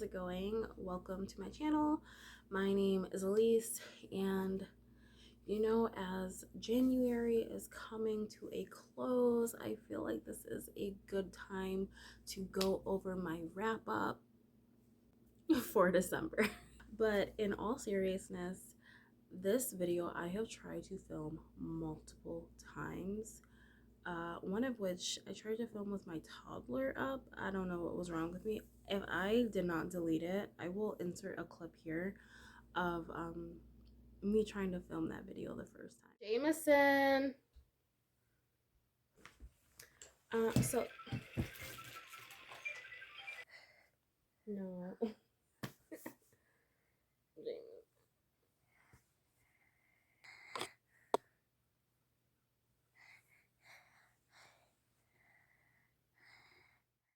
it going? Welcome to my channel. My name is Elise, and as January is coming to a close, I feel like this is a good time to go over my wrap up for December. But in all seriousness, this video I have tried to film multiple times. One of which I tried to film with my toddler up. I don't know what was wrong with me. If I did not delete it, I will insert a clip here of me trying to film that video the first time. Jameson! So no.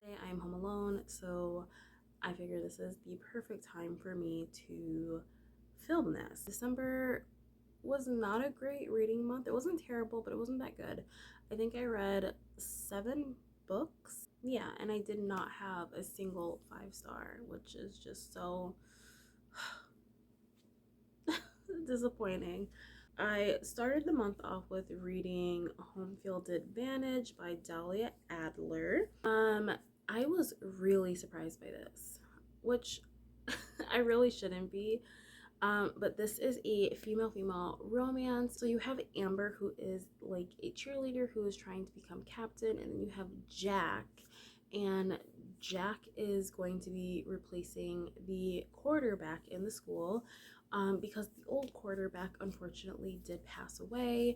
Today I'm home alone, so I figure this is the perfect time for me to film this. December was not a great reading month. It wasn't terrible, but it wasn't that good. I think I read 7 books. Yeah, and I did not have a single 5-star, which is just so disappointing. I started the month off with reading Home Field Advantage by Dahlia Adler. I was really surprised by this, which I really shouldn't be. But this is a female romance. So you have Amber, who is like a cheerleader who is trying to become captain, and then you have Jack, and Jack is going to be replacing the quarterback in the school, because the old quarterback unfortunately did pass away.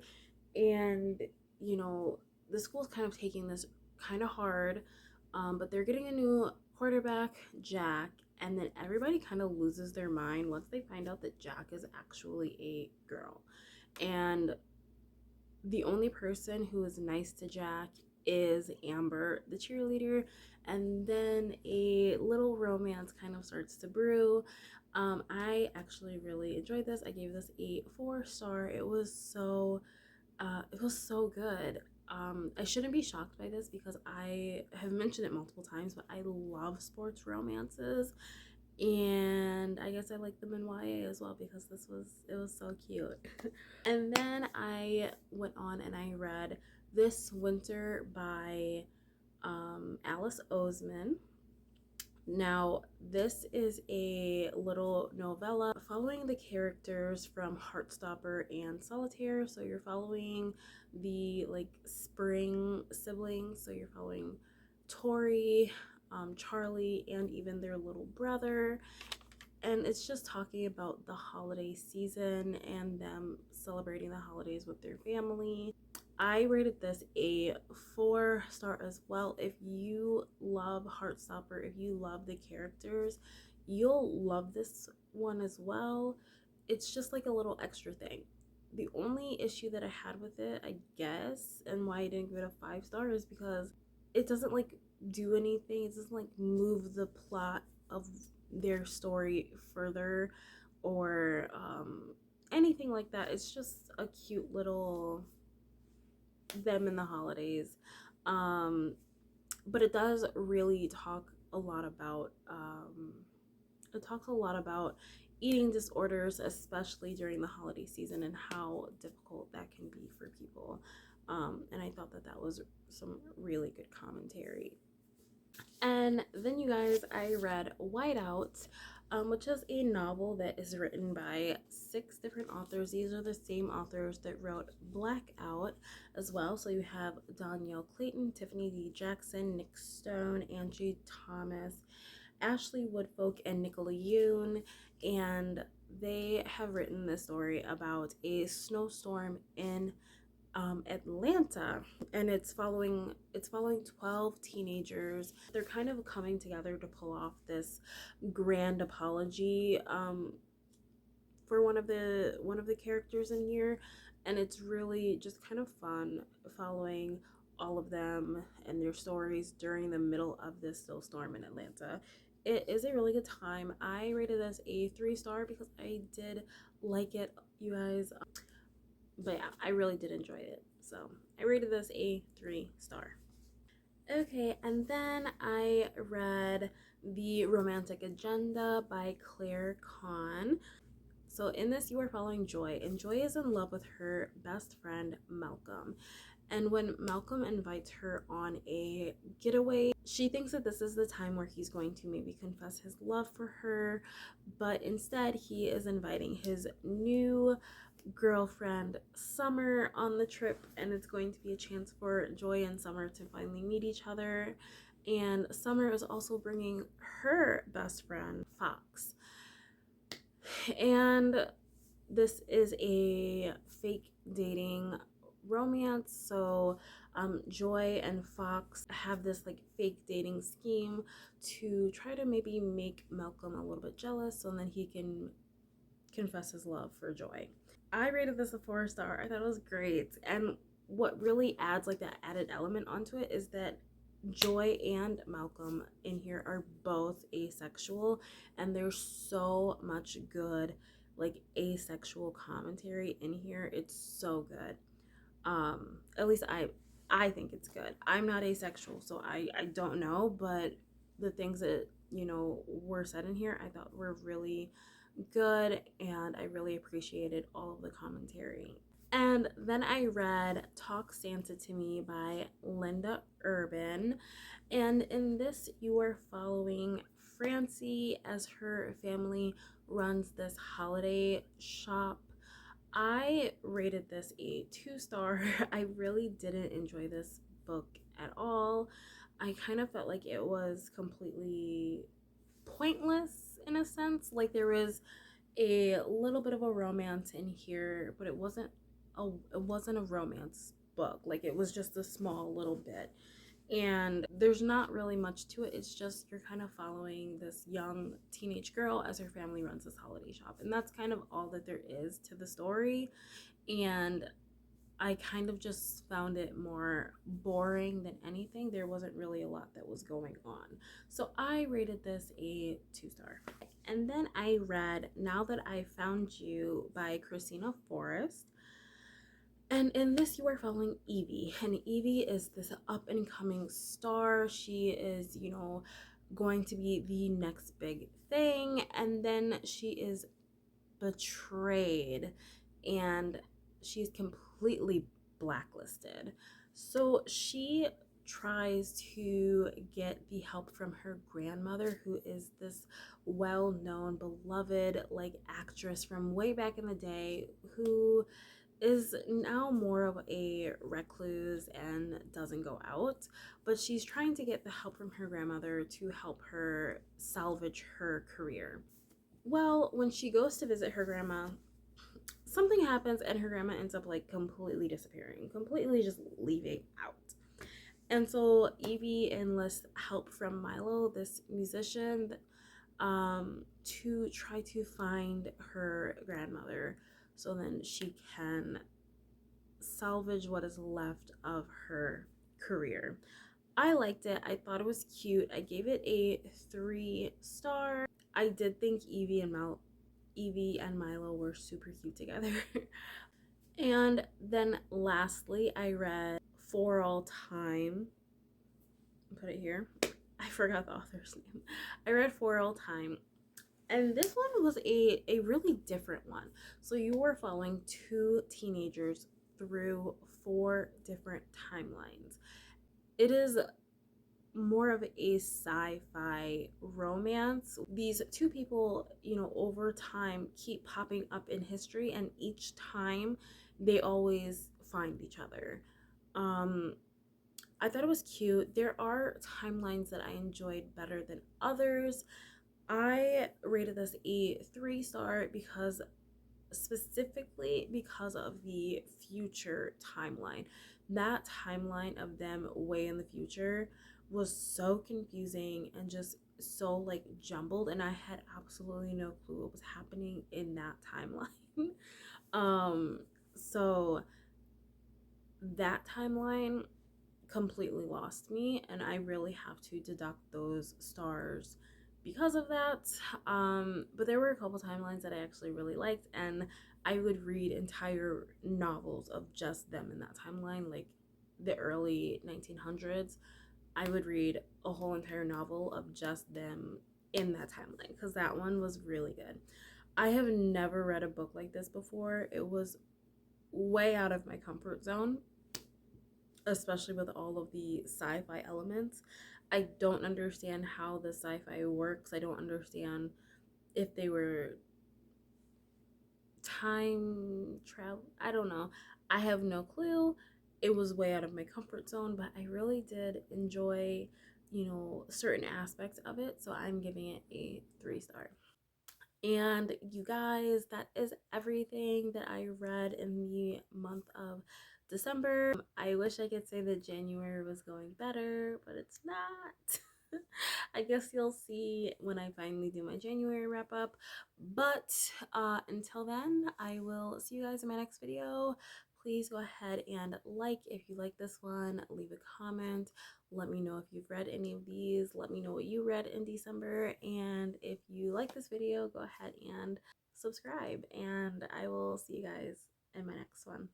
And the school's kind of taking this kind of hard, but they're getting a new quarterback, Jack, and then everybody kind of loses their mind once they find out that Jack is actually a girl. And the only person who is nice to Jack is Amber, the cheerleader, and then a little romance kind of starts to brew. I actually really enjoyed this. I gave this a 4-star. It was so good. I shouldn't be shocked by this because I have mentioned it multiple times, but I love sports romances, and I guess I like them in YA as well because it was so cute. And then I went on and I read This Winter by Alice Oseman. Now, this is a little novella following the characters from Heartstopper and Solitaire. So you're following the spring siblings. So you're following Tori, Charlie, and even their little brother. And it's just talking about the holiday season and them celebrating the holidays with their family. I rated this a 4-star as well. If you love Heartstopper, if you love the characters, you'll love this one as well. It's just like a little extra thing. The only issue that I had with it, I guess, and why I didn't give it a 5-star is because it doesn't do anything. It doesn't move the plot of their story further or anything like that. It's just a cute little them in the holidays. But it does really talk a lot about eating disorders, especially during the holiday season, and how difficult that can be for people. And I thought that was some really good commentary. And then, you guys, I read Whiteout, which is a novel that is written by 6 different authors. These are the same authors that wrote Blackout as well. So you have Danielle Clayton, Tiffany D. Jackson, Nick Stone, Angie Thomas, Ashley Woodfolk, and Nicola Yoon. And they have written this story about a snowstorm in Atlanta, and it's following 12 teenagers. They're kind of coming together to pull off this grand apology for one of the characters in here, and it's really just kind of fun following all of them and their stories during the middle of this snowstorm in Atlanta. It is a really good time. I rated this a 3-star because I did like it, you guys. But yeah, I really did enjoy it. So I rated this a 3-star. Okay, and then I read The Romantic Agenda by Claire Kahn. So in this, you are following Joy, and Joy is in love with her best friend Malcolm. And when Malcolm invites her on a getaway, she thinks that this is the time where he's going to maybe confess his love for her, but instead he is inviting his new girlfriend Summer on the trip, and it's going to be a chance for Joy and Summer to finally meet each other. And Summer is also bringing her best friend Fox. And this is a fake dating romance. So Joy and Fox have this like fake dating scheme to try to maybe make Malcolm a little bit jealous so then he can confess his love for Joy. I rated this a 4 star. I thought it was great. And what really adds like that added element onto it is that Joy and Malcolm in here are both asexual, and there's so much good like asexual commentary in here. It's so good. At least I think it's good. I'm not asexual, so I don't know, but the things that, you know, were said in here I thought were really good, and I really appreciated all of the commentary. And then I read Talk Santa to Me by Linda Urban. And in this, you are following Francie as her family runs this holiday shop. I rated this a 2 star. I really didn't enjoy this book at all. I kind of felt like it was completely pointless in a sense. Like there was a little bit of a romance in here, but it wasn't a romance book. Like it was just a small little bit. And there's not really much to it. It's just you're kind of following this young teenage girl as her family runs this holiday shop. And that's kind of all that there is to the story. And I kind of just found it more boring than anything. There wasn't really a lot that was going on. So I rated this a 2 star. And then I read Now That I Found You by Christina Forrest. And in this, you are following Evie. And Evie is this up and coming star. She is, you know, going to be the next big thing. And then she is betrayed and she's completely blacklisted. So she tries to get the help from her grandmother, who is this well-known, beloved like actress from way back in the day, who is now more of a recluse and doesn't go out, but she's trying to get the help from her grandmother to help her salvage her career. Well, when she goes to visit her grandma, something happens and her grandma ends up like completely disappearing, completely just leaving out. And so Evie enlists help from Milo, this musician, to try to find her grandmother so then she can salvage what is left of her career. I liked it. I thought it was cute. I gave it a 3 star. I did think Evie and Milo were super cute together. And then lastly, I read For All Time. Put it here. I forgot the author's name. I read For All Time. And this one was a really different one. So you were following two teenagers through 4 different timelines. It is more of a sci-fi romance. These two people, you know, over time keep popping up in history, and each time they always find each other. I thought it was cute. There are timelines that I enjoyed better than others. I rated this a 3 star because specifically because of the future timeline. That timeline of them way in the future was so confusing and just so like jumbled, and I had absolutely no clue what was happening in that timeline. So that timeline completely lost me, and I really have to deduct those stars because of that. But there were a couple timelines that I actually really liked, and I would read entire novels of just them in that timeline, like the early 1900s. I would read a whole entire novel of just them in that timeline because that one was really good. I have never read a book like this before. It was way out of my comfort zone, especially with all of the sci-fi elements. I don't understand how the sci-fi works. I don't understand if they were time travel. I don't know. I have no clue. It was way out of my comfort zone, but I really did enjoy, certain aspects of it. So I'm giving it a 3 star. And you guys, that is everything that I read in the month of December. I wish I could say that January was going better, but it's not. I guess you'll see when I finally do my January wrap up. But until then, I will see you guys in my next video. Please go ahead and like if you like this one, leave a comment. Let me know if you've read any of these. Let me know what you read in December. And if you like this video, go ahead and subscribe. And I will see you guys in my next one.